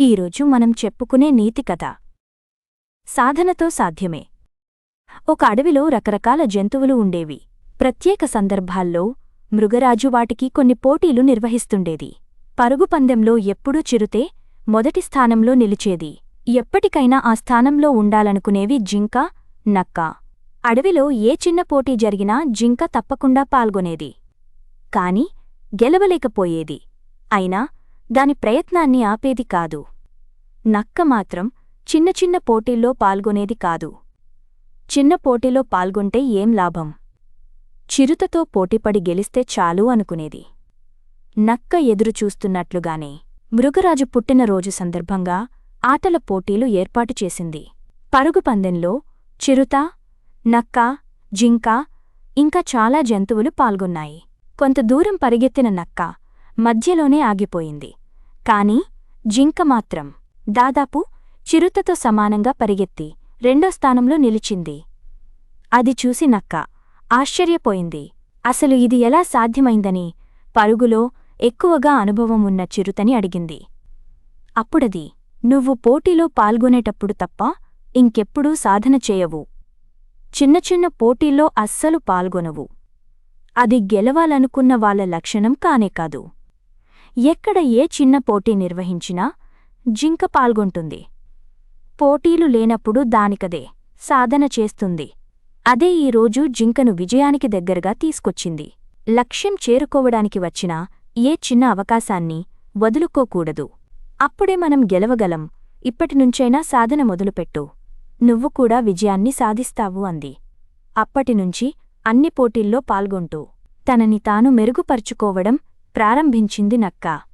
ఈరోజు మనం చెప్పుకునే నీతి కథ సాధనతో సాధ్యమే. ఒక అడవిలో రకరకాల జంతువులు ఉండేవి. ప్రత్యేక సందర్భాల్లో మృగరాజు వాటికి కొన్ని పోటీలు నిర్వహిస్తుండేది. పరుగు పందెంలో ఎప్పుడూ చిరుతే మొదటి స్థానంలో నిలిచేది. ఎప్పటికైనా ఆ స్థానంలో ఉండాలనుకునేవి జింక, నక్క. అడవిలో ఏ చిన్న పోటీ జరిగినా జింక తప్పకుండా పాల్గొనేది. కాని గెలవలేకపోయేది. అయినా దాని ప్రయత్నాన్ని ఆపేది కాదు. నక్క మాత్రం చిన్న చిన్న పోటీల్లో పాల్గొనేది కాదు. చిన్న పోటీలో పాల్గొంటే ఏం లాభం? చిరుతతో పోటీపడి గెలిస్తే చాలు అనుకునేది. నక్క ఎదురుచూస్తున్నట్లుగానే మృగరాజు పుట్టినరోజు సందర్భంగా ఆటల పోటీలు ఏర్పాటు చేసింది. పరుగు పందెంలో చిరుత, నక్క, జింక ఇంకా చాలా జంతువులు పాల్గొన్నాయి. కొంత దూరం పరిగెత్తిన నక్క మధ్యలోనే ఆగిపోయింది. కాని జింక మాత్రం దాదాపు చిరుతతో సమానంగా పరిగెత్తి రెండో స్థానంలో నిలిచింది. అది చూసి నక్క ఆశ్చర్యపోయింది. అసలు ఇది ఎలా సాధ్యమైందని పరుగులో ఎక్కువగా అనుభవం ఉన్న చిరుతని అడిగింది. అప్పుడది, "నువ్వు పోటీలో పాల్గొనేటప్పుడు తప్ప ఇంకెప్పుడూ సాధన చేయవు. చిన్న చిన్న పోటీల్లో అస్సలు పాల్గొనవు. అది గెలవాలనుకున్న వాళ్ళ లక్షణం కానే కాదు. ఎక్కడ ఏ చిన్న పోటీ నిర్వహించినా జింక పాల్గొంటుంది. పోటీలు లేనప్పుడు దానికదే సాధన చేస్తుంది. అదే ఈరోజు జింకను విజయానికి దగ్గరగా తీసుకొచ్చింది." లక్ష్యం చేరుకోవడానికి వచ్చిన ఏ చిన్న అవకాశాన్ని వదులుకోకూడదు. అప్పుడే మనం గెలవగలం. ఇప్పటినుంచైనా సాధన మొదలుపెట్టు. నువ్వు కూడా విజయాన్ని సాధిస్తావు అంది. అప్పటినుంచి అన్ని పోటీల్లో పాల్గొంటూ తనని తాను మెరుగుపరుచుకోవడం ప్రారంభించింది నక్క.